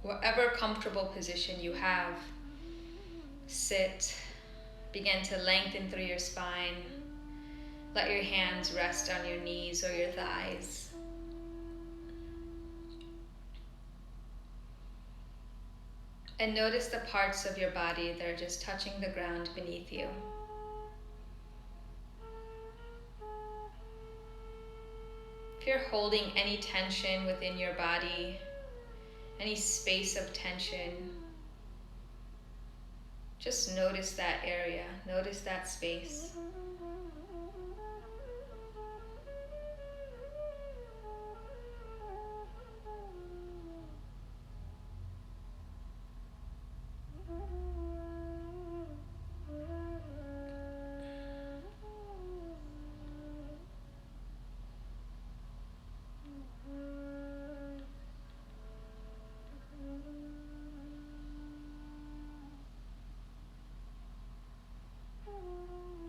whatever comfortable position you have, sit. Begin to lengthen through your spine. Let your hands rest on your knees or your thighs. And notice the parts of your body that are just touching the ground beneath you. If you're holding any tension within your body, any space of tension, just notice that area, notice that space.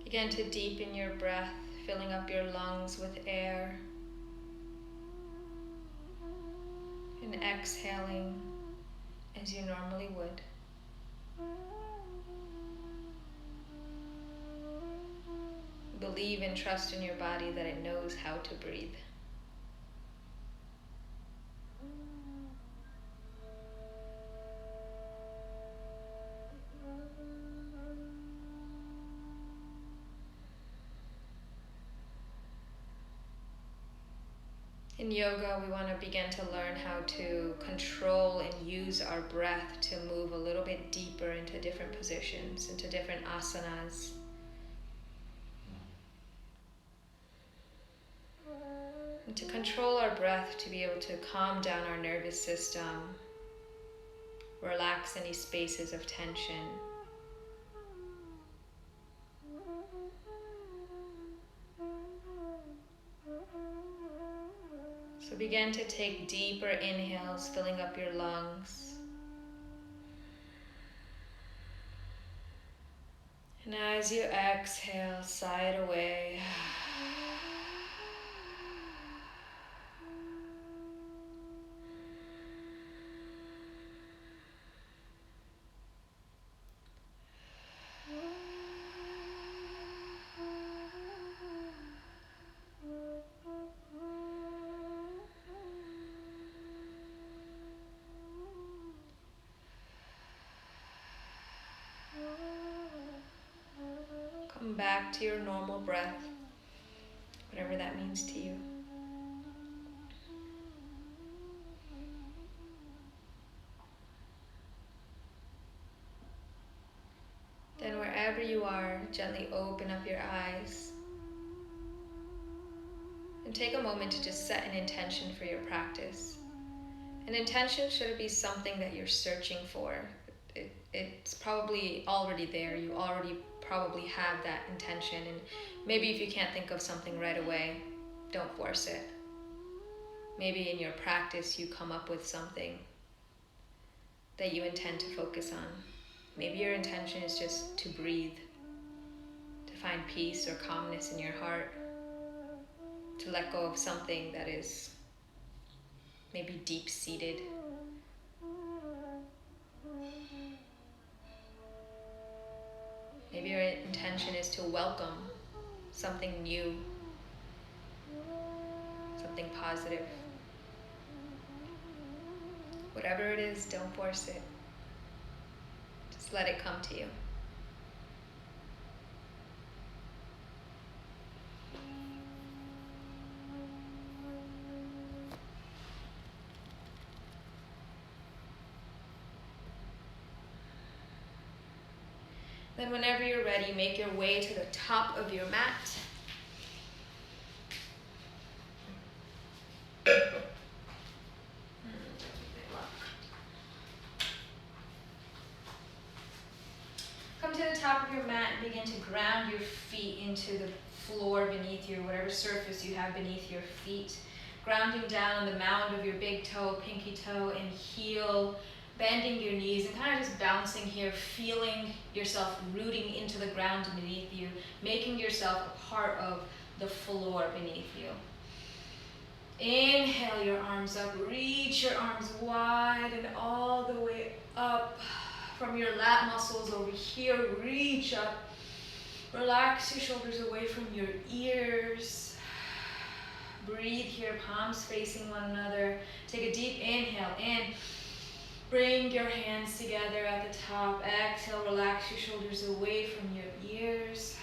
Begin to deepen your breath, filling up your lungs with air. And exhaling as you normally would. Believe and trust in your body that it knows how to breathe. In yoga, we want to begin to learn how to control and use our breath to move a little bit deeper into different positions, into different asanas. And to control our breath, to be able to calm down our nervous system, relax any spaces of tension. So begin to take deeper inhales, filling up your lungs. And as you exhale, sigh it away. Come back to your normal breath, whatever that means to you. Then wherever you are, gently open up your eyes. And take a moment to just set an intention for your practice. An intention shouldn't be something that you're searching for. It's probably already there. You already probably have that intention. And maybe if you can't think of something right away, don't force it. Maybe in your practice you come up with something that you intend to focus on. Maybe your intention is just to breathe, to find peace or calmness in your heart, to let go of something that is maybe deep-seated. Maybe your intention is to welcome something new, something positive. Whatever it is, don't force it. Just let it come to you. Then whenever you're ready, make your way to the top of your mat. Come to the top of your mat and begin to ground your feet into the floor beneath you, whatever surface you have beneath your feet. Grounding down on the mound of your big toe, pinky toe, and heel. Bending your knees and kind of just bouncing here, feeling yourself rooting into the ground beneath you, making yourself a part of the floor beneath you. Inhale your arms up, reach your arms wide and all up from your lat muscles over here. Reach up. Relax your shoulders away from your ears. Breathe here, palms facing one another. Take a deep inhale in. Bring your hands together at the top. Exhale, relax your shoulders away from your ears.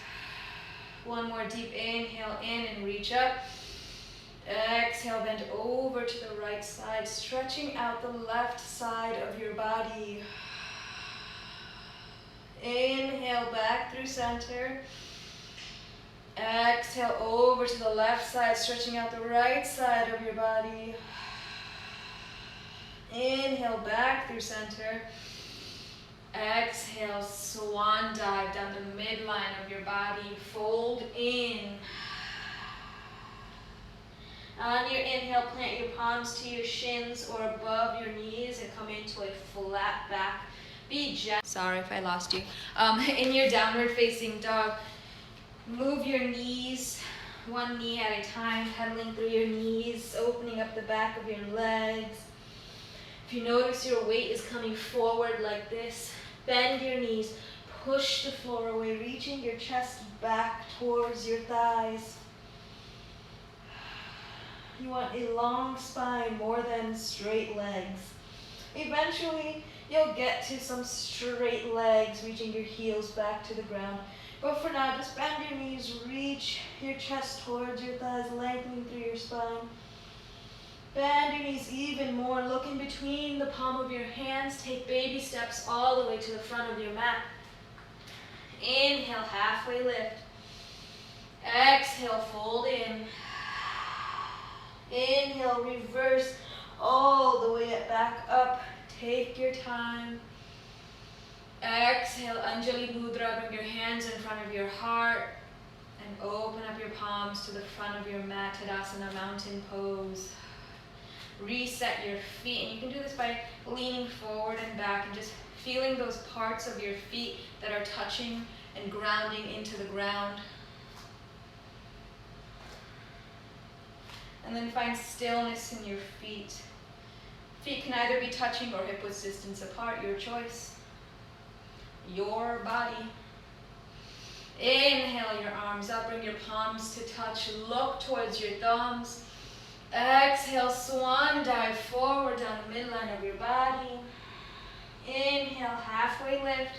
One more deep inhale in and reach up. Exhale, bend over to the right side, stretching out the left side of your body. Inhale back through center. Exhale over to the left side, stretching out the right side of your body. Inhale back through center. Exhale, swan dive down the midline of your body. Fold in. On your inhale, plant your palms to your shins or above your knees and come into a flat back. Be gentle. Sorry if I lost you. In your downward facing dog, move your knees, one knee at a time, pedaling through your knees, opening up the back of your legs. If you notice your weight is coming forward like this, bend your knees, push the floor away, reaching your chest back towards your thighs. You want a long spine more than straight legs. Eventually, you'll get to some straight legs, reaching your heels back to the ground. But for now, just bend your knees, reach your chest towards your thighs, lengthening through your spine. Bend your knees even more, look in between the palm of your hands, take baby steps all the way to the front of your mat. Inhale, halfway lift. Exhale, fold in. Inhale, reverse all the way back up. Take your time. Exhale, Anjali Mudra, bring your hands in front of your heart and open up your palms to the front of your mat, Tadasana, mountain pose. Reset your feet, and you can do this by leaning forward and back and just feeling those parts of your feet that are touching and grounding into the ground. And then find stillness in your feet. Feet can either be touching or hip width distance apart, your choice. Your body. Inhale your arms up, bring your palms to touch, look towards your thumbs. Exhale, swan dive forward down the midline of your body. Inhale, halfway lift.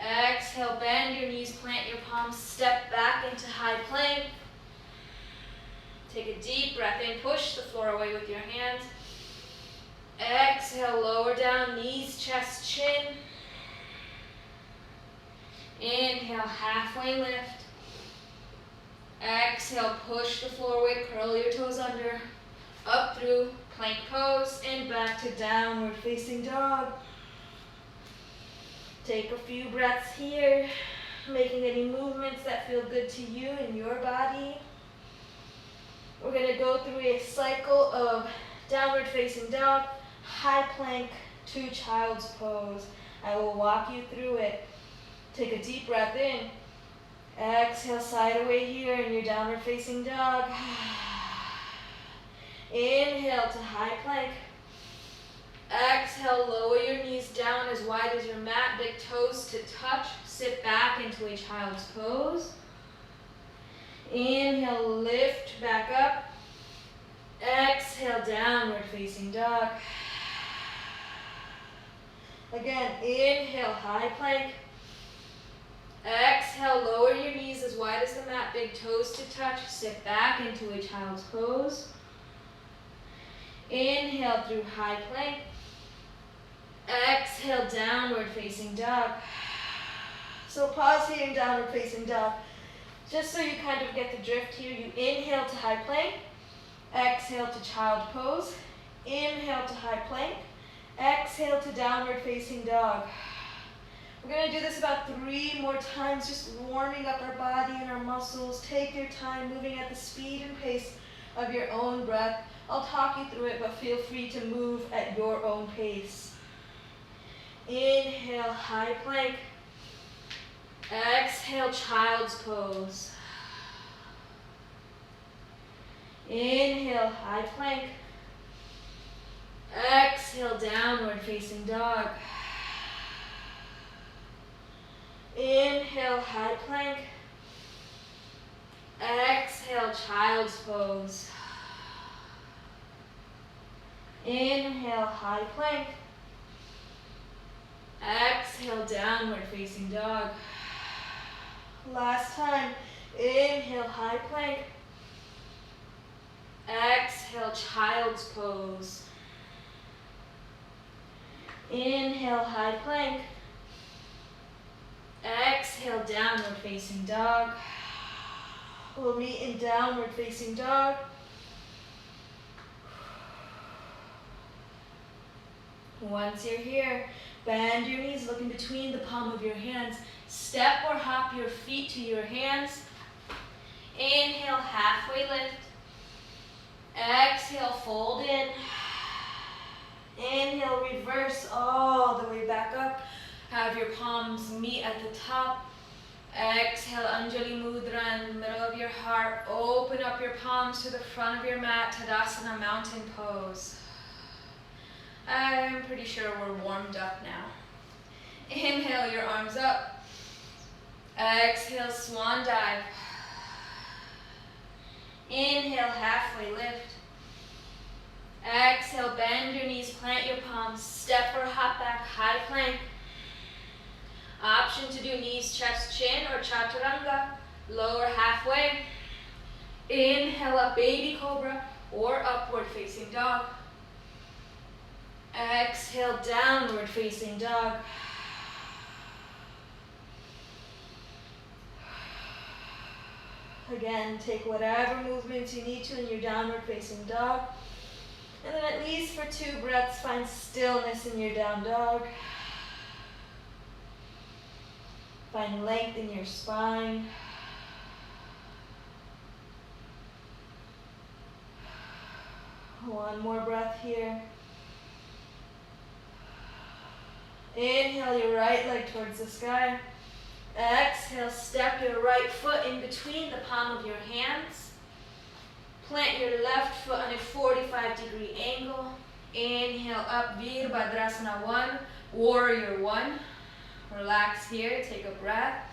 Exhale, bend your knees, plant your palms, step back into high plank. Take a deep breath in, push the floor away with your hands. Exhale, lower down, knees, chest, chin. Inhale, halfway lift. Exhale, push the floor away, curl your toes under. Up through plank pose and back to downward facing dog. Take a few breaths here, making any movements that feel good to you in your body. We're going to go through a cycle of downward facing dog, high plank to child's pose. I will walk you through it. Take a deep breath in. Exhale, side away here in your downward facing dog. Inhale to high plank. Exhale, lower your knees down as wide as your mat, big toes to touch. Sit back into a child's pose. Inhale, lift back up. Exhale, downward facing dog. Again, inhale, high plank. Exhale, lower your knees as wide as the mat, big toes to touch. Sit back into a child's pose. Inhale through high plank. Exhale, downward facing dog. So pause here in downward facing dog. Just so you kind of get the drift here, you inhale to high plank. Exhale to child pose. Inhale to high plank. Exhale to downward facing dog. We're going to do this about 3 more times, just warming up our body and our muscles. Take your time, moving at the speed and pace of your own breath. I'll talk you through it, but feel free to move at your own pace. Inhale, high plank. Exhale, child's pose. Inhale, high plank. Exhale, downward facing dog. Inhale, high plank. Exhale, child's pose. Inhale, high plank. Exhale, downward facing dog. Last time. Inhale, high plank. Exhale, child's pose. Inhale, high plank. Exhale, downward facing dog. We'll meet in downward facing dog. Once you're here, bend your knees, look in between the palm of your hands. Step or hop your feet to your hands. Inhale, halfway lift. Exhale, fold in. Inhale, reverse all the way back up. Have your palms meet at the top. Exhale, Anjali Mudra in the middle of your heart. Open up your palms to the front of your mat, Tadasana, mountain pose. I'm pretty sure we're warmed up now. Inhale, your arms up. Exhale, swan dive. Inhale, halfway lift. Exhale, bend your knees, plant your palms, step or hop back, high plank. Option to do knees, chest, chin, or chaturanga, lower halfway. Inhale up, baby cobra, or upward facing dog. Exhale, downward facing dog. Again, take whatever movements you need to in your downward facing dog. And then at least for 2 breaths, find stillness in your down dog. Find length in your spine. One more breath here. Inhale your right leg towards the sky. Exhale, step your right foot in between the palm of your hands. Plant your left foot on a 45-degree angle. Inhale up, Virabhadrasana 1, Warrior 1. Relax here, take a breath.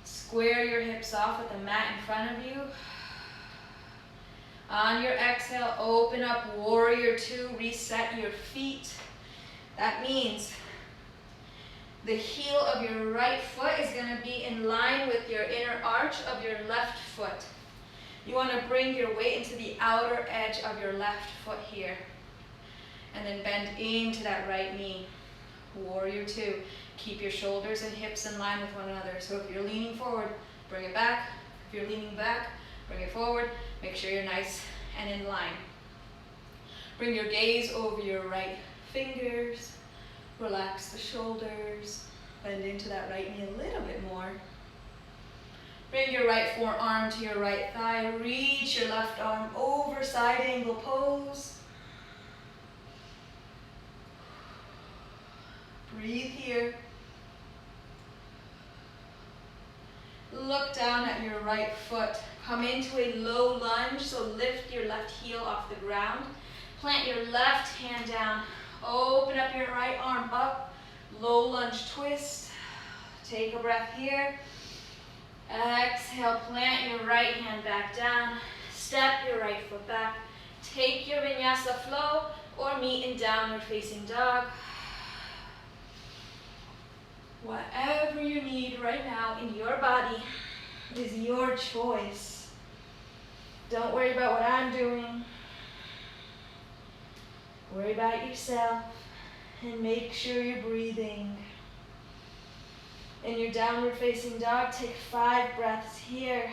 Square your hips off with the mat in front of you. On your exhale, open up, Warrior 2, reset your feet. That means the heel of your right foot is going to be in line with your inner arch of your left foot. You want to bring your weight into the outer edge of your left foot here. And then bend into that right knee. Warrior 2. Keep your shoulders and hips in line with one another. So if you're leaning forward, bring it back. If you're leaning back, bring it forward. Make sure you're nice and in line. Bring your gaze over your right fingers. Relax the shoulders. Bend into that right knee a little bit more. Bring your right forearm to your right thigh. Reach your left arm over, side angle pose. Breathe here. Look down at your right foot. Come into a low lunge, so lift your left heel off the ground. Plant your left hand down. Open up your right arm up. Low lunge twist. Take a breath here. Exhale, plant your right hand back down. Step your right foot back. Take your Vinyasa flow or meet in downward facing dog. Whatever you need right now in your body is your choice. Don't worry about what I'm doing. Worry about yourself and make sure you're breathing. In your downward facing dog, take 5 breaths here.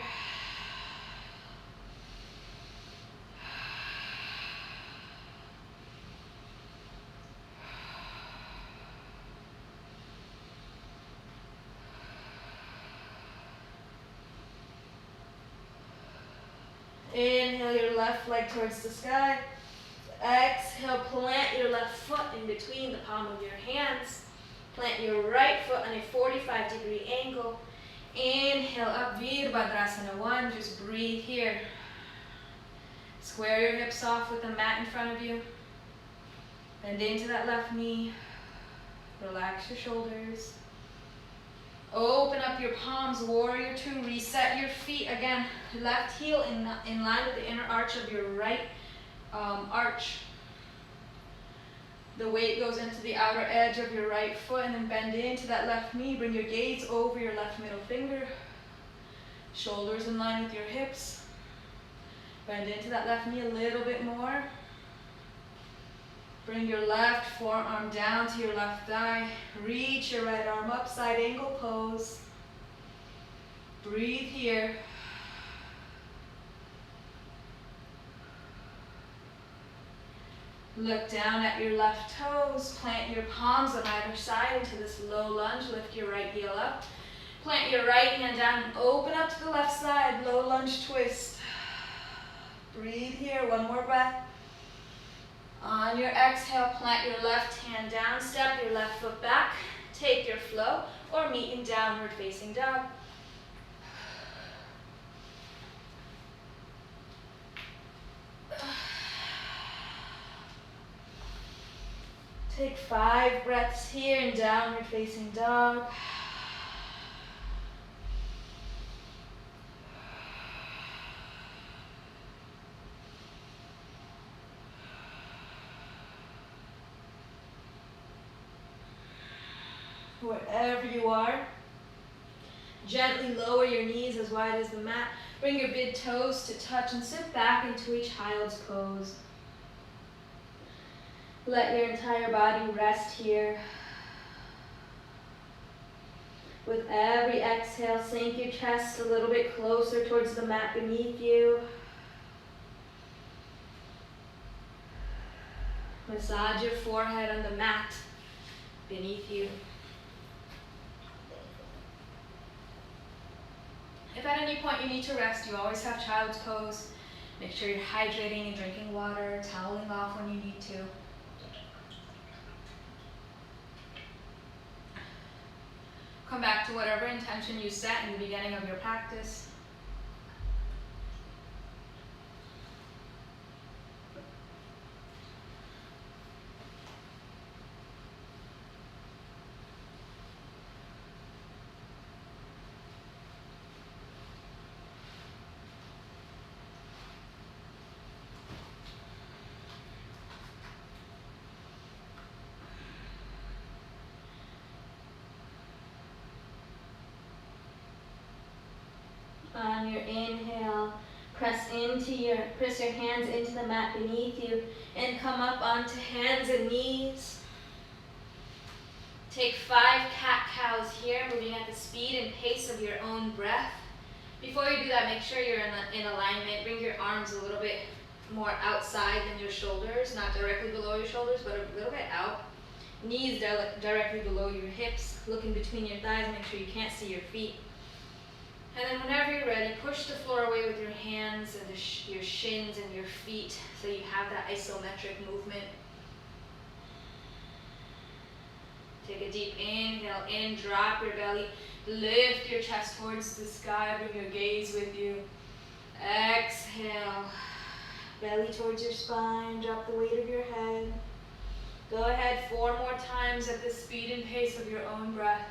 Inhale your left leg towards the sky. Exhale, plant your left foot in between the palm of your hands. Plant your right foot on a 45-degree angle. Inhale up, Virabhadrasana 1. Just breathe here. Square your hips off with the mat in front of you. Bend into that left knee. Relax your shoulders. Open up your palms, warrior two. Reset your feet. Again, left heel in line with the inner arch of your right arch. The weight goes into the outer edge of your right foot, and then bend into that left knee. Bring your gaze over your left middle finger. Shoulders in line with your hips. Bend into that left knee a little bit more. Bring your left forearm down to your left thigh. Reach your right arm up, side angle pose. Breathe here. Look down at your left toes. Plant your palms on either side into this low lunge. Lift your right heel up. Plant your right hand down and open up to the left side. Low lunge twist. Breathe here. One more breath. On your exhale, plant your left hand down. Step your left foot back. Take your flow or meet in downward facing dog. Take 5 breaths here in downward facing dog. Wherever you are, gently lower your knees as wide as the mat. Bring your big toes to touch and sit back into a child's pose. Let your entire body rest here. With every exhale, sink your chest a little bit closer towards the mat beneath you. Massage your forehead on the mat beneath you. If at any point you need to rest, you always have child's pose. Make sure you're hydrating and drinking water, toweling off when you need to. Come back to whatever intention you set in the beginning of your practice. On your inhale, press your hands into the mat beneath you and come up onto hands and knees. Take 5 cat-cows here, moving at the speed and pace of your own breath. Before you do that, make sure you're in alignment. Bring your arms a little bit more outside than your shoulders, not directly below your shoulders, but a little bit out. Knees directly below your hips. Look in between your thighs, make sure you can't see your feet. And then whenever you're ready, push the floor away with your hands and your shins and your feet so you have that isometric movement. Take a deep inhale in, drop your belly, lift your chest towards the sky, bring your gaze with you. Exhale, belly towards your spine, drop the weight of your head. Go ahead 4 more times at the speed and pace of your own breath.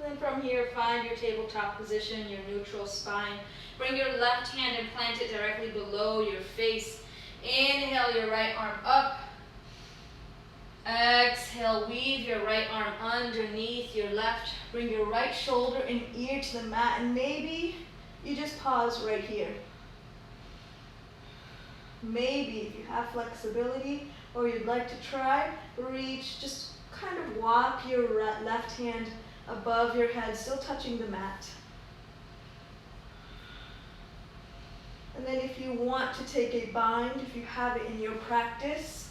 Then from here, find your tabletop position, your neutral spine. Bring your left hand and plant it directly below your face. Inhale your right arm up. Exhale, weave your right arm underneath your left. Bring your right shoulder and ear to the mat, and maybe you just pause right here. Maybe if you have flexibility or you'd like to try, reach, just kind of walk your left hand above your head, still touching the mat. And then if you want to take a bind, if you have it in your practice,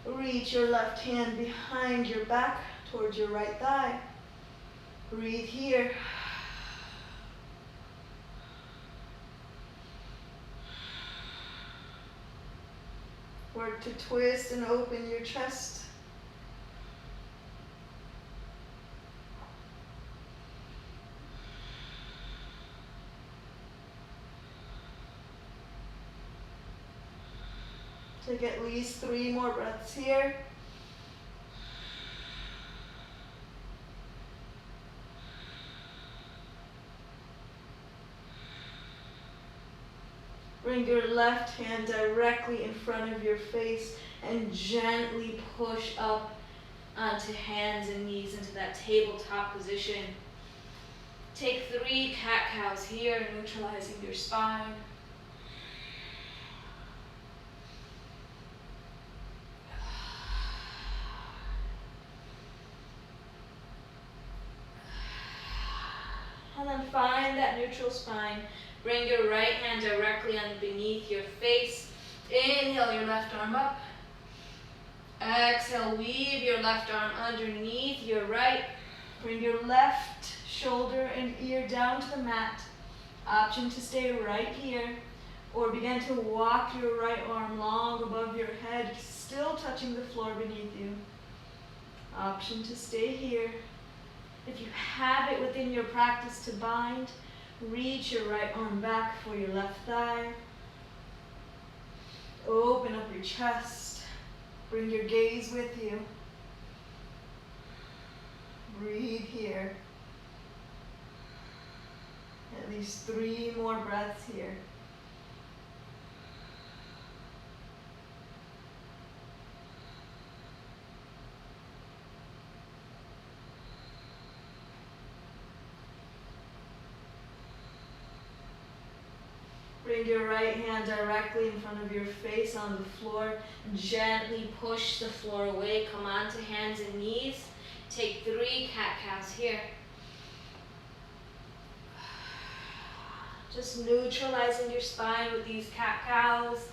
reach your left hand behind your back towards your right thigh. Breathe here. Work to twist and open your chest. Take at least 3 more breaths here. Bring your left hand directly in front of your face and gently push up onto hands and knees into that tabletop position. Take 3 cat-cows here, neutralizing your spine. And then find that neutral spine. Bring your right hand directly underneath your face. Inhale your left arm up. Exhale, weave your left arm underneath your right. Bring your left shoulder and ear down to the mat. Option to stay right here. Or begin to walk your right arm long above your head, still touching the floor beneath you. Option to stay here. If you have it within your practice to bind, reach your right arm back for your left thigh. Open up your chest. Bring your gaze with you. Breathe here. At least 3 more breaths here. Bring your right hand directly in front of your face on the floor. Gently push the floor away. Come onto hands and knees. Take 3 cat-cows here. Just neutralizing your spine with these cat-cows.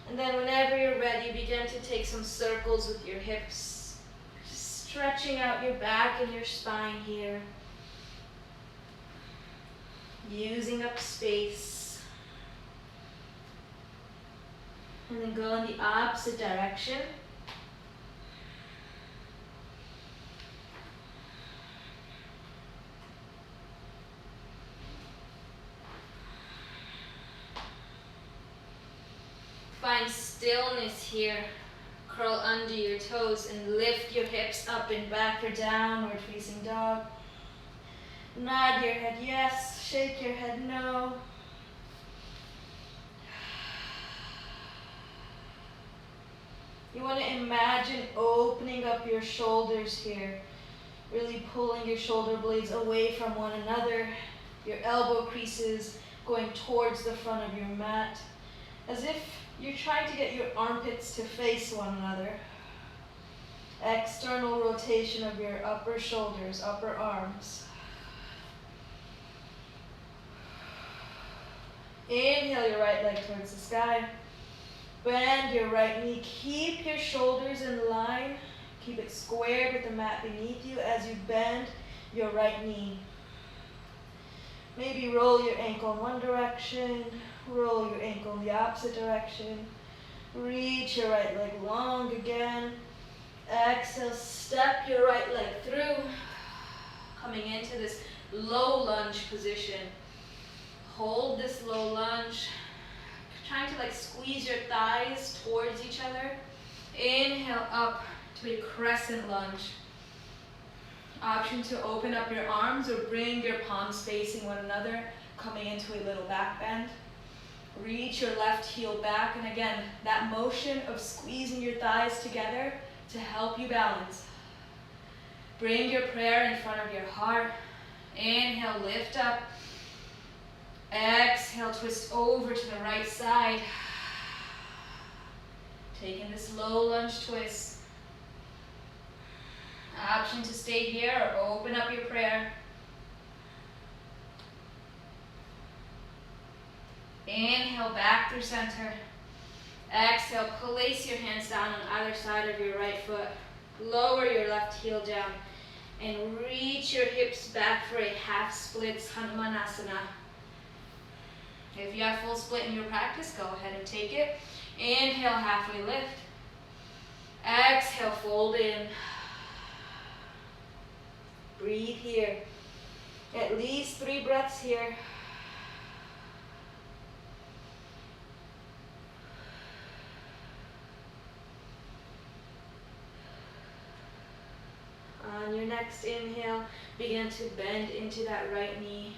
And then whenever you're ready, begin to take some circles with your hips. Stretching out your back and your spine here. Using up space. And then go in the opposite direction. Find stillness here. Curl under your toes and lift your hips up and back for downward facing dog. Nod your head yes, shake your head no. You want to imagine opening up your shoulders here, really pulling your shoulder blades away from one another, your elbow creases going towards the front of your mat, as if you're trying to get your armpits to face one another. External rotation of your upper shoulders, upper arms. Inhale your right leg towards the sky. Bend your right knee. Keep your shoulders in line. Keep it squared with the mat beneath you as you bend your right knee. Maybe roll your ankle in one direction. Roll your ankle in the opposite direction. Reach your right leg long again. Exhale, step your right leg through. Coming into this low lunge position. Hold this low lunge. Trying to squeeze your thighs towards each other. Inhale up to a crescent lunge. Option to open up your arms or bring your palms facing one another, coming into a little back bend. Reach your left heel back, and again, that motion of squeezing your thighs together to help you balance. Bring your prayer in front of your heart. Inhale, lift up. Exhale, twist over to the right side. Taking this low lunge twist. Option to stay here or open up your prayer. Inhale, back through center. Exhale, place your hands down on either side of your right foot. Lower your left heel down. And reach your hips back for a half splits Hanumanasana. If you have full split in your practice, go ahead and take it. Inhale, halfway lift. Exhale, fold in. Breathe here. At least 3 breaths here. On your next inhale, begin to bend into that right knee.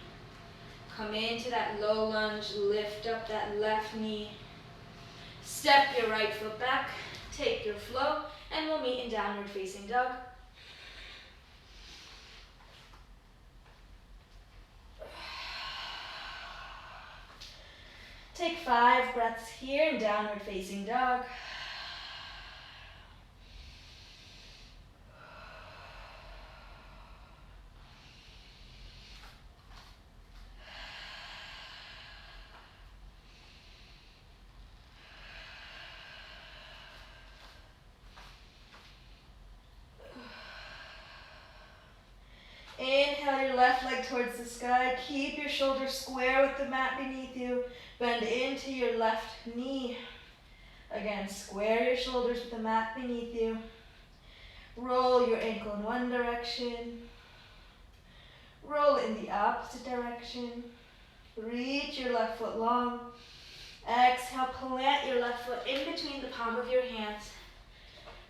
Come into that low lunge, lift up that left knee. Step your right foot back, take your flow, and we'll meet in downward facing dog. Take 5 breaths here in downward facing dog. Inhale your left leg towards the sky. Keep your shoulders square with the mat beneath you. Bend into your left knee. Again, square your shoulders with the mat beneath you. Roll your ankle in one direction. Roll in the opposite direction. Reach your left foot long. Exhale, plant your left foot in between the palm of your hands.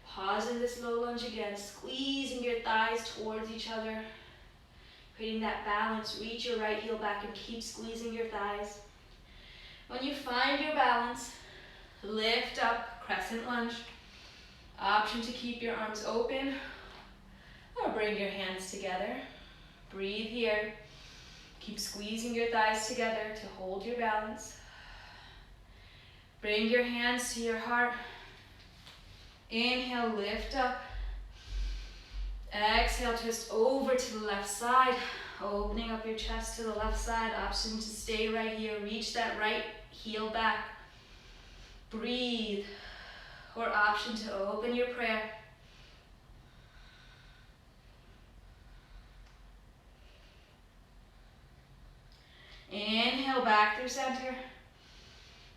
Pause in this low lunge again, squeezing your thighs towards each other. Creating that balance, reach your right heel back and keep squeezing your thighs. When you find your balance, lift up, crescent lunge. Option to keep your arms open or bring your hands together. Breathe here. Keep squeezing your thighs together to hold your balance. Bring your hands to your heart. Inhale, lift up. Exhale, twist over to the left side, opening up your chest to the left side. Option to stay right here. Reach that right heel back. Breathe. Or option to open your prayer. Inhale, back through center.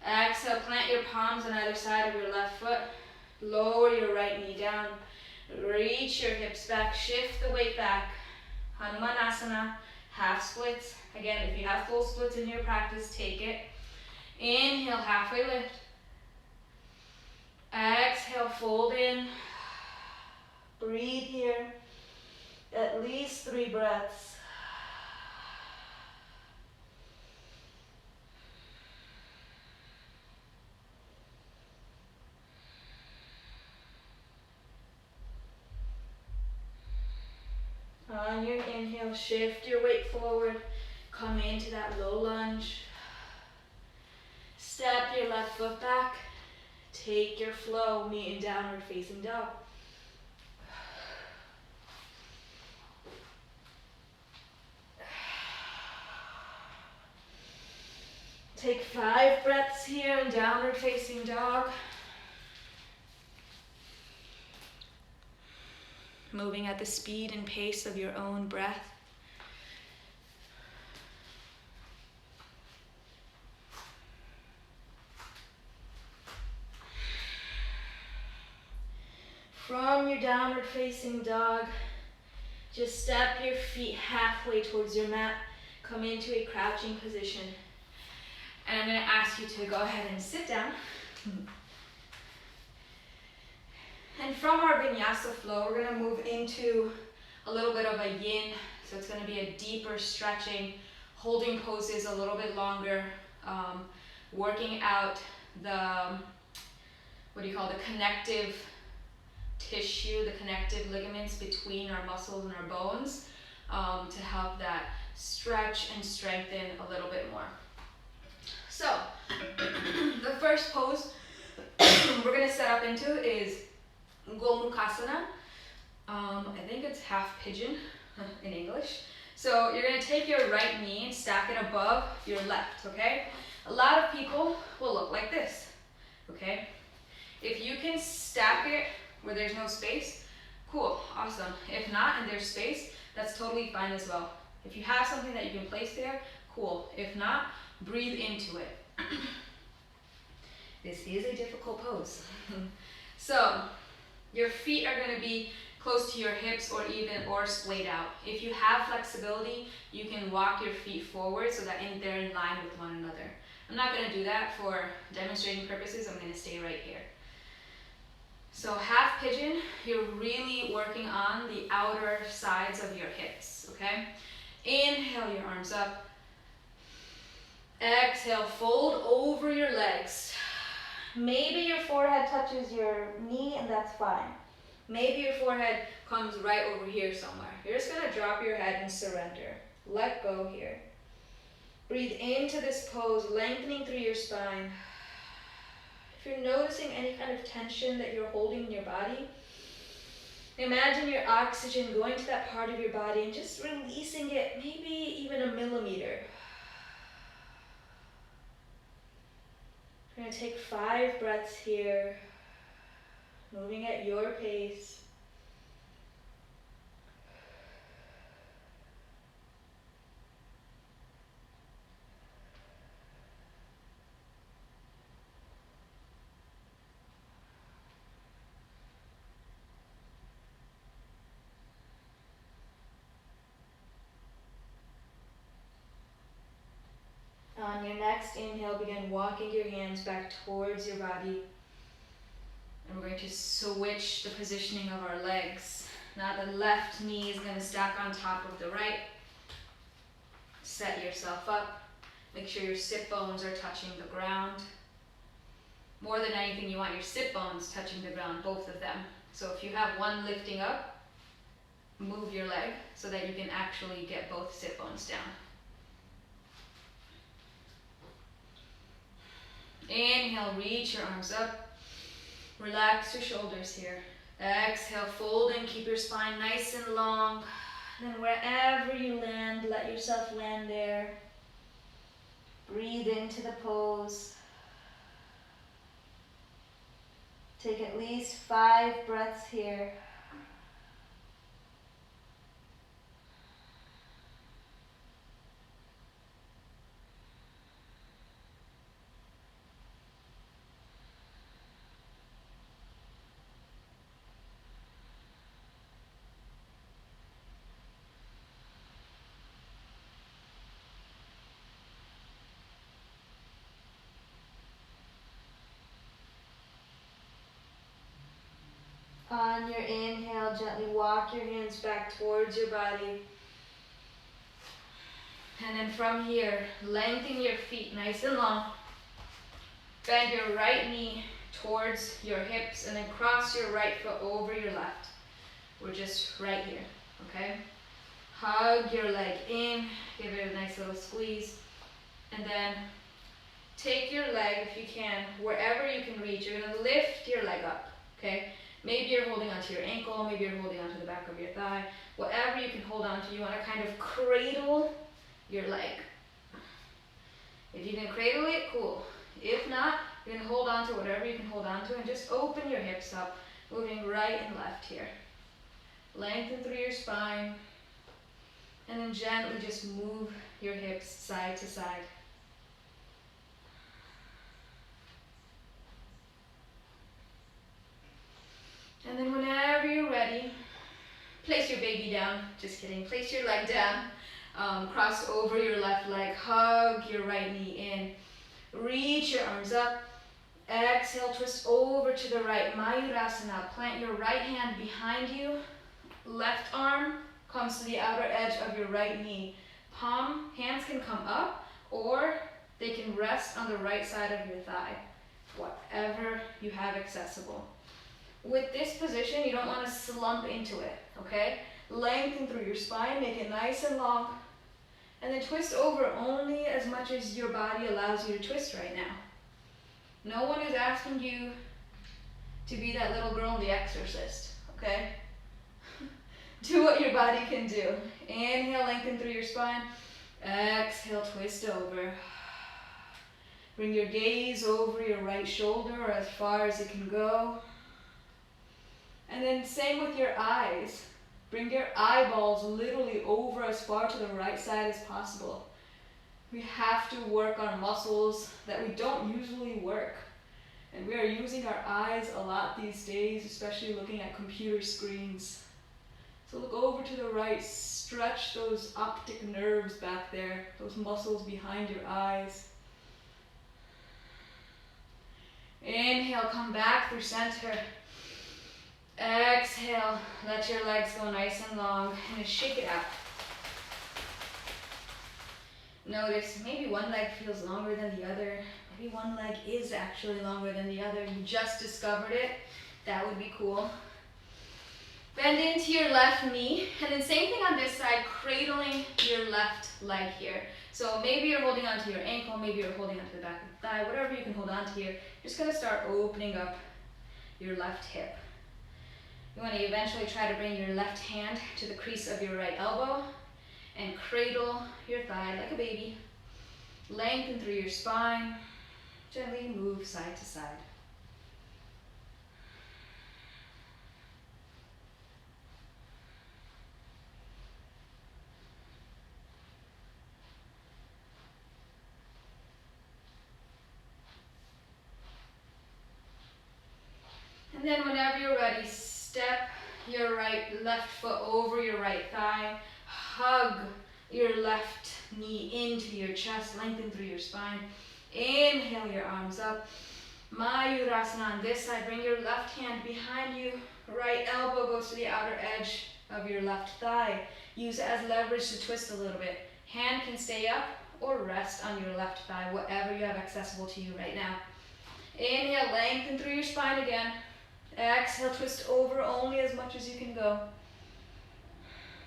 Exhale, plant your palms on either side of your left foot. Lower your right knee down. Reach your hips back, shift the weight back. Hanumanasana, half splits. Again, if you have full splits in your practice, take it. Inhale, halfway lift. Exhale, fold in. Breathe here. At least 3 breaths. On your inhale, shift your weight forward. Come into that low lunge. Step your left foot back. Take your flow, meet in downward facing dog. Take 5 breaths here in downward facing dog. Moving at the speed and pace of your own breath. From your downward facing dog, just step your feet halfway towards your mat. Come into a crouching position. And I'm going to ask you to go ahead and sit down. And from our Vinyasa flow, we're going to move into a little bit of a yin. So it's going to be a deeper stretching, holding poses a little bit longer, working out the, the connective tissue, the connective ligaments between our muscles and our bones to help that stretch and strengthen a little bit more. So, the first pose we're going to set up into is Gomukhasana. I think it's half pigeon in English. So you're going to take your right knee and stack it above your left, okay? A lot of people will look like this, okay? If you can stack it where there's no space, Cool, awesome. If not, and there's space, that's totally fine as well. If you have something that you can place there, cool. If not, breathe into it. This is a difficult pose. So, your feet are going to be close to your hips or splayed out. If you have flexibility, you can walk your feet forward so that they're in line with one another. I'm not going to do that for demonstrating purposes. I'm going to stay right here. So half pigeon, you're really working on the outer sides of your hips, okay? Inhale your arms up. Exhale, fold over your legs. Maybe your forehead touches your knee and that's fine. Maybe your forehead comes right over here somewhere. You're just gonna drop your head and surrender. Let go here. Breathe into this pose, lengthening through your spine. If you're noticing any kind of tension that you're holding in your body, imagine your oxygen going to that part of your body and just releasing it, maybe even a millimeter. We're going to take 5 breaths here, moving at your pace. On your next inhale, begin walking your hands back towards your body. And we're going to switch the positioning of our legs. Now the left knee is going to stack on top of the right. Set yourself up. Make sure your sit bones are touching the ground. More than anything, you want your sit bones touching the ground, both of them. So if you have one lifting up, move your leg so that you can actually get both sit bones down. Inhale, reach your arms up. Relax your shoulders here. Exhale, fold and keep your spine nice and long. Then wherever you land, let yourself land there. Breathe into the pose. Take at least 5 breaths here. On your inhale, gently walk your hands back towards your body. And then from here, lengthen your feet nice and long. Bend your right knee towards your hips and then cross your right foot over your left. We're just right here, okay? Hug your leg in, give it a nice little squeeze. And then take your leg, if you can, wherever you can reach. You're gonna lift your leg up, okay? Maybe you're holding onto your ankle, maybe you're holding onto the back of your thigh. Whatever you can hold onto, you want to kind of cradle your leg. If you can cradle it, cool. If not, you're going to hold on to whatever you can hold on to and just open your hips up, moving right and left here. Lengthen through your spine, and then gently just move your hips side to side. And then whenever you're ready, place your baby down. Just kidding. Place your leg down. Cross over your left leg. Hug your right knee in. Reach your arms up. Exhale, twist over to the right. Mayurasana. Plant your right hand behind you. Left arm comes to the outer edge of your right knee. Hands can come up or they can rest on the right side of your thigh. Whatever you have accessible. With this position, you don't want to slump into it, okay? Lengthen through your spine, make it nice and long, and then twist over only as much as your body allows you to twist right now. No one is asking you to be that little girl in The Exorcist, okay? Do what your body can do. Inhale, lengthen through your spine. Exhale, twist over. Bring your gaze over your right shoulder or as far as it can go. And then same with your eyes. Bring your eyeballs literally over as far to the right side as possible. We have to work on muscles that we don't usually work. And we are using our eyes a lot these days, especially looking at computer screens. So look over to the right, stretch those optic nerves back there, those muscles behind your eyes. Inhale, come back through center. Exhale, let your legs go nice and long, and then shake it out. Notice maybe one leg feels longer than the other. Maybe one leg is actually longer than the other. You just discovered it. That would be cool. Bend into your left knee, and then same thing on this side, cradling your left leg here. So maybe you're holding onto your ankle, maybe you're holding onto the back of the thigh, whatever you can hold onto here. You're just gonna start opening up your left hip. You wanna eventually try to bring your left hand to the crease of your right elbow and cradle your thigh like a baby. Lengthen through your spine, gently move side to side. And then whenever you're ready, step your left foot over your right thigh. Hug your left knee into your chest, lengthen through your spine. Inhale your arms up. Mayurasana on this side. Bring your left hand behind you. Right elbow goes to the outer edge of your left thigh. Use it as leverage to twist a little bit. Hand can stay up or rest on your left thigh, whatever you have accessible to you right now. Inhale, lengthen through your spine again. Exhale, twist over only as much as you can go.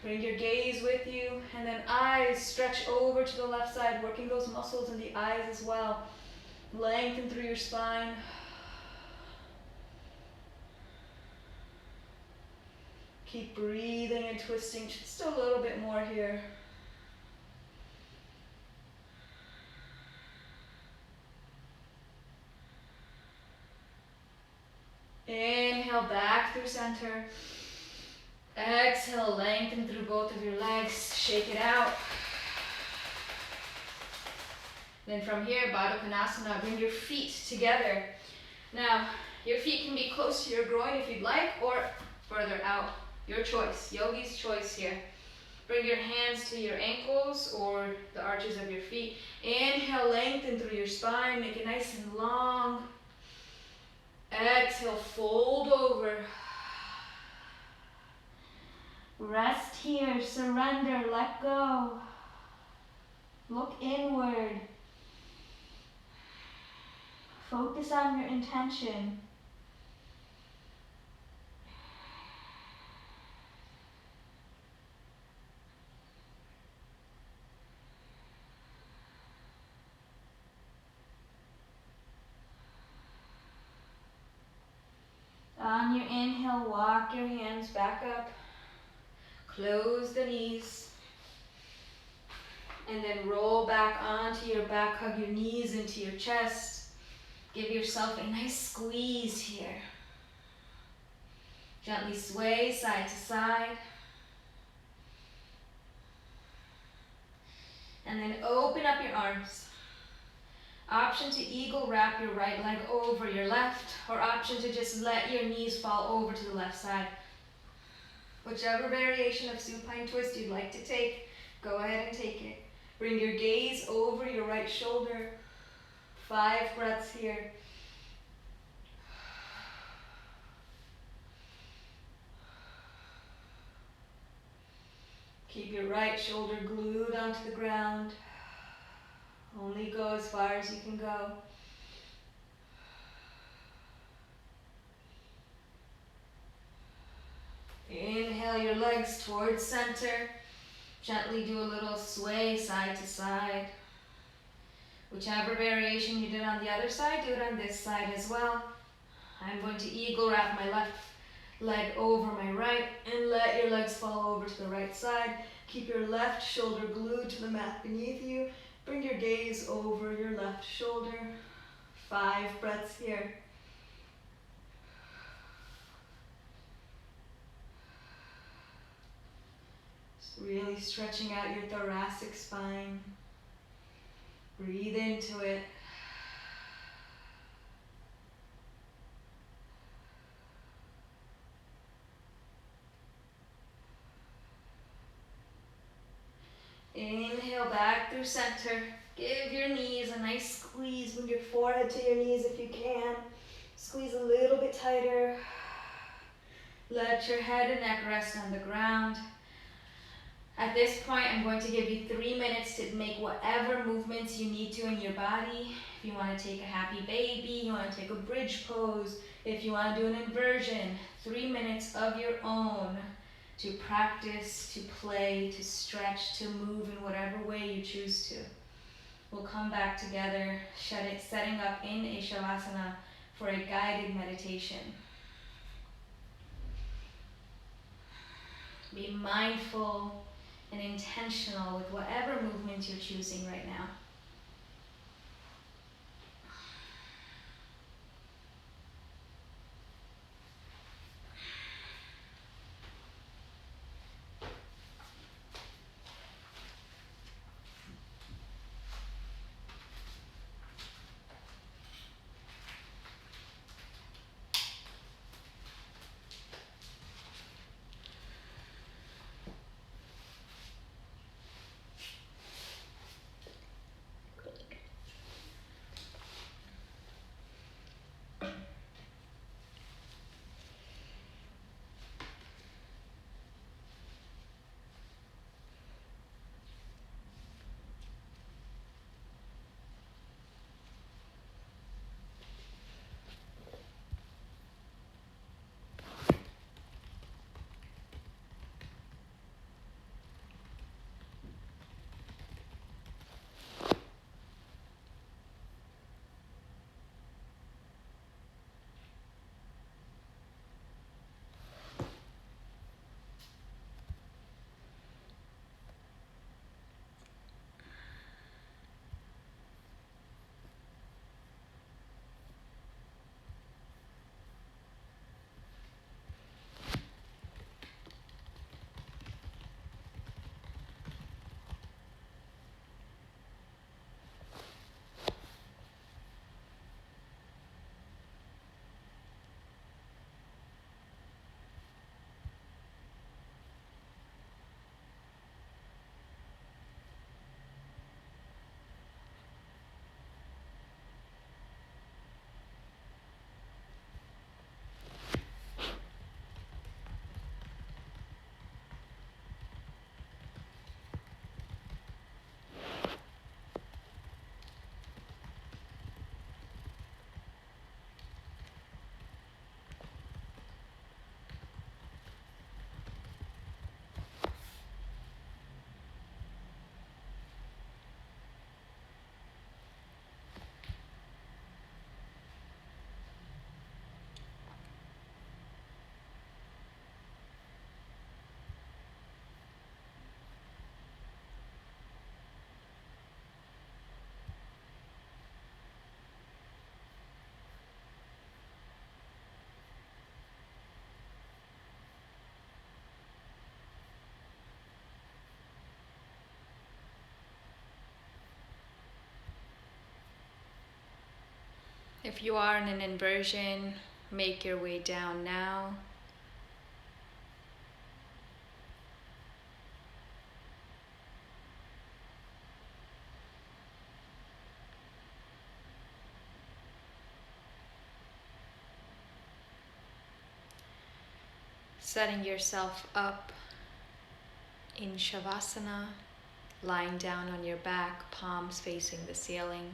Bring your gaze with you, and then eyes stretch over to the left side, working those muscles in the eyes as well. Lengthen through your spine. Keep breathing and twisting just a little bit more here. Inhale back through center. Exhale, lengthen through both of your legs. Shake it out. Then from here, Baddha Konasana, bring your feet together. Now, your feet can be close to your groin if you'd like, or further out. Your choice, yogi's choice here. Bring your hands to your ankles or the arches of your feet. Inhale, lengthen through your spine, make it nice and long. Exhale, fold over. Rest here, surrender, let go. Look inward. Focus on your intention. On your inhale, walk your hands back up. Close the knees. And then roll back onto your back, hug your knees into your chest. Give yourself a nice squeeze here. Gently sway side to side. And then open up your arms. Option to eagle wrap your right leg over your left, or option to just let your knees fall over to the left side. Whichever variation of supine twist you'd like to take, go ahead and take it. Bring your gaze over your right shoulder. 5 breaths here. Keep your right shoulder glued onto the ground. Only go as far as you can go. Inhale your legs towards center. Gently do a little sway side to side. Whichever variation you did on the other side, do it on this side as well. I'm going to eagle wrap my left leg over my right and let your legs fall over to the right side. Keep your left shoulder glued to the mat beneath you. Bring your gaze over your left shoulder. 5 breaths here. Really stretching out your thoracic spine. Breathe into it. Inhale back through center. Give your knees a nice squeeze. Bring your forehead to your knees if you can. Squeeze a little bit tighter. Let your head and neck rest on the ground. At this point, I'm going to give you 3 minutes to make whatever movements you need to in your body. If you want to take a happy baby, you want to take a bridge pose, if you want to do an inversion, 3 minutes of your own to practice, to play, to stretch, to move in whatever way you choose to. We'll come back together, setting up in a Shavasana for a guided meditation. Be mindful and intentional with whatever movement you're choosing right now. If you are in an inversion, make your way down now. Setting yourself up in Shavasana, lying down on your back, palms facing the ceiling.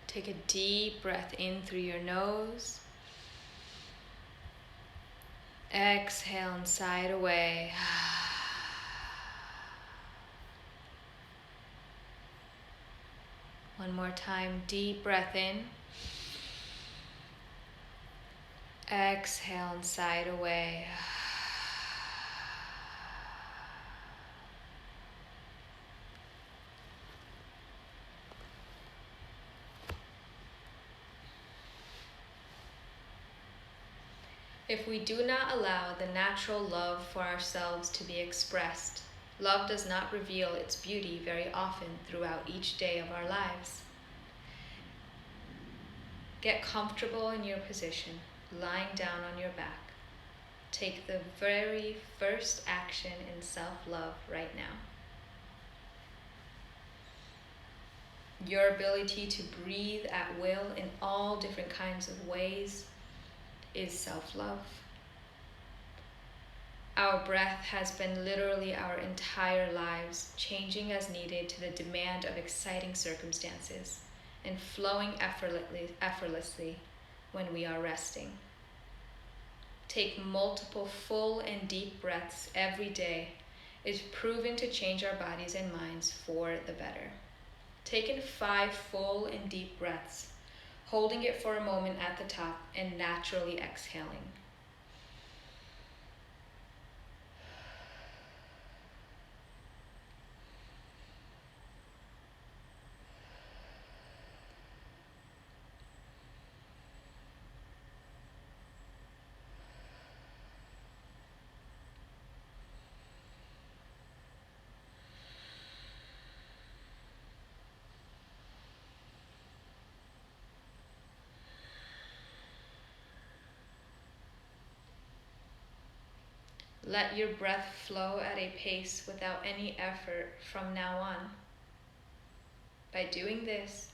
Take a deep breath in through your nose Exhale and sigh it away. One more time, deep breath in. Exhale and sigh it away. If we do not allow the natural love for ourselves to be expressed, love does not reveal its beauty very often throughout each day of our lives. Get comfortable in your position, lying down on your back. Take the very first action in self-love right now. Your ability to breathe at will in all different kinds of ways is self-love. Our breath has been literally our entire lives, changing as needed to the demand of exciting circumstances and flowing effortlessly when we are resting. Take multiple full and deep breaths every day. It's proven to change our bodies and minds for the better. Take in 5 full and deep breaths, holding it for a moment at the top and naturally exhaling. Let your breath flow at a pace without any effort from now on. By doing this,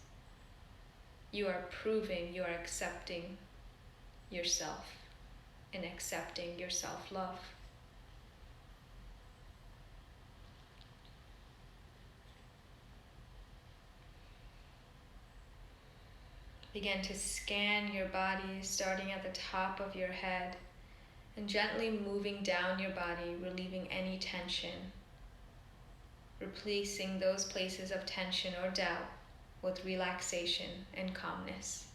you are proving you are accepting yourself and accepting your self-love. Begin to scan your body, starting at the top of your head and gently moving down your body, relieving any tension, replacing those places of tension or doubt with relaxation and calmness.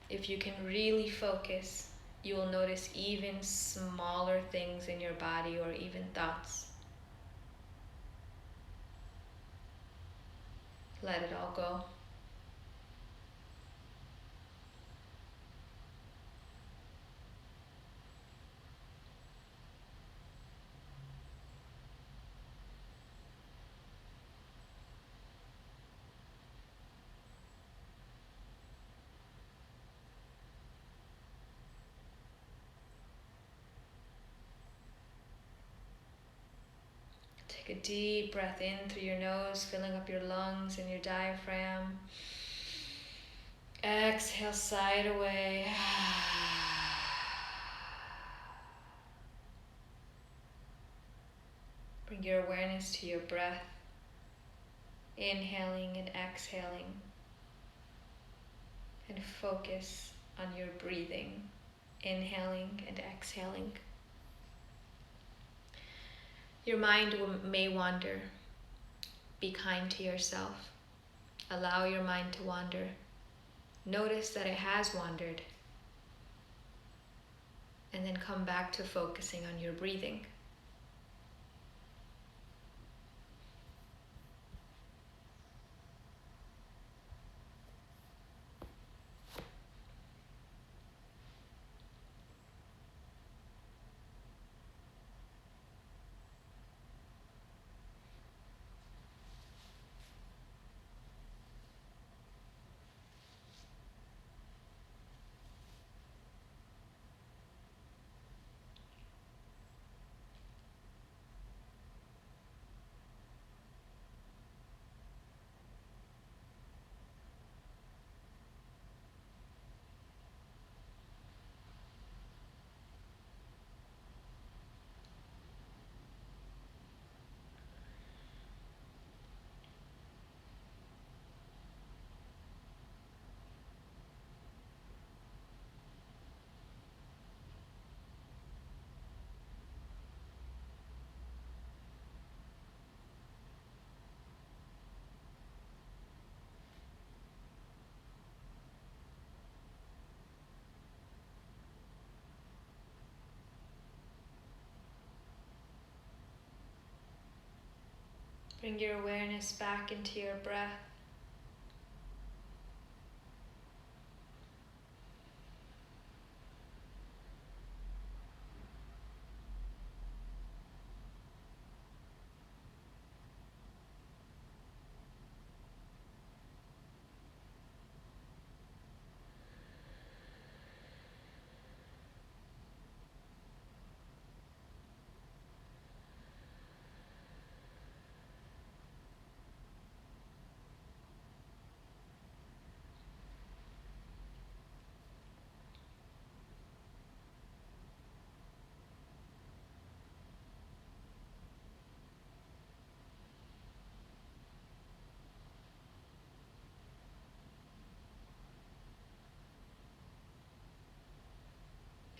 If you can really focus, you will notice even smaller things in your body or even thoughts. Let it all go. Take a deep breath in through your nose, filling up your lungs and your diaphragm. Exhale, sigh it away. Bring your awareness to your breath, inhaling and exhaling, and focus on your breathing, inhaling and exhaling. Your mind may wander. Be kind to yourself. Allow your mind to wander. Notice that it has wandered, and then come back to focusing on your breathing. Bring your awareness back into your breath.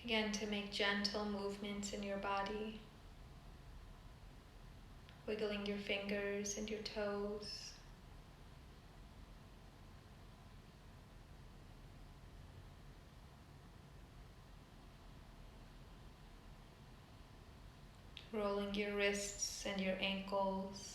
Begin to make gentle movements in your body, wiggling your fingers and your toes. Rolling your wrists and your ankles.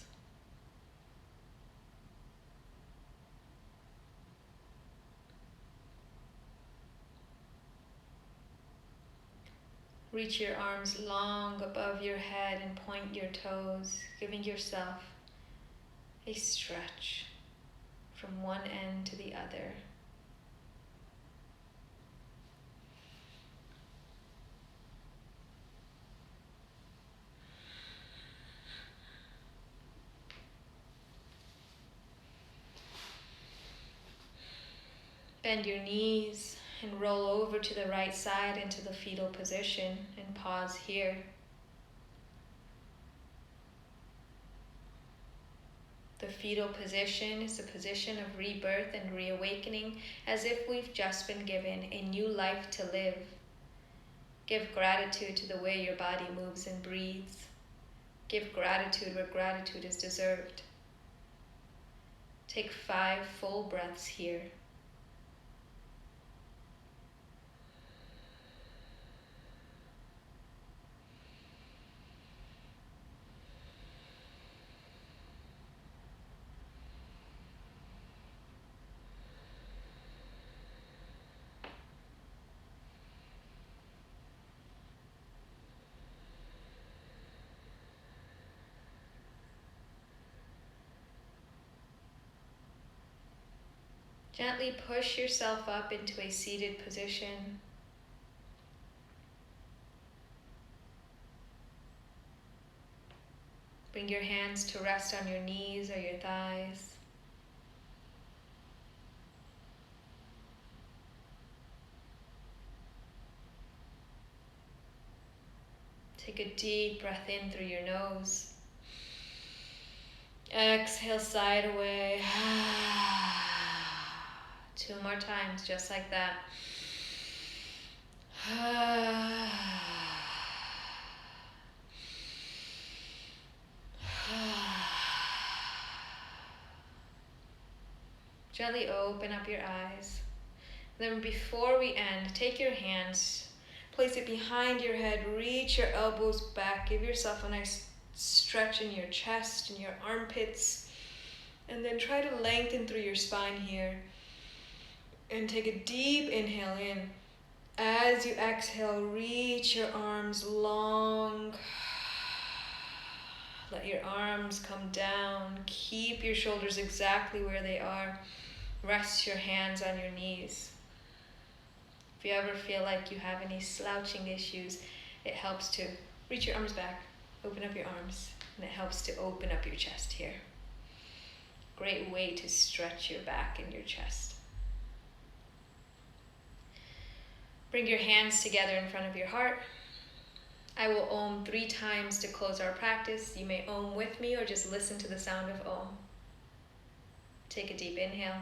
Reach your arms long above your head and point your toes, giving yourself a stretch from one end to the other. Bend your knees and roll over to the right side into the fetal position and pause here. The fetal position is a position of rebirth and reawakening, as if we've just been given a new life to live. Give gratitude to the way your body moves and breathes. Give gratitude where gratitude is deserved. Take 5 full breaths here. Gently push yourself up into a seated position. Bring your hands to rest on your knees or your thighs. Take a deep breath in through your nose. Exhale, side away. 2 more times, just like that. Gently open up your eyes. Then before we end, take your hands, place it behind your head, reach your elbows back, give yourself a nice stretch in your chest and your armpits, and then try to lengthen through your spine here. And take a deep inhale in. As you exhale, reach your arms long. Let your arms come down. Keep your shoulders exactly where they are. Rest your hands on your knees. If you ever feel like you have any slouching issues, it helps to reach your arms back, open up your arms, and it helps to open up your chest here. Great way to stretch your back and your chest. Bring your hands together in front of your heart. I will Om 3 times to close our practice. You may Om with me or just listen to the sound of Om. Take a deep inhale.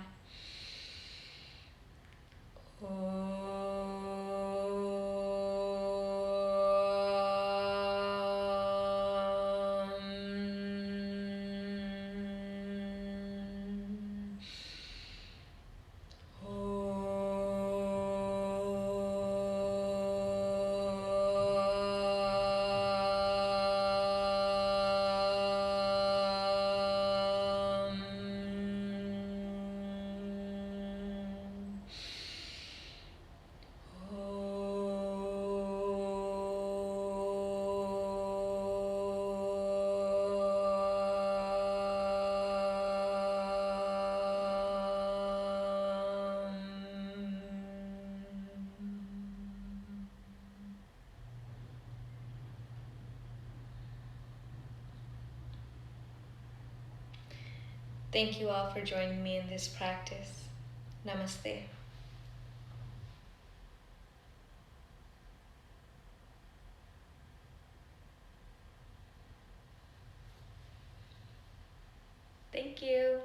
Thank you all for joining me in this practice. Namaste. Thank you.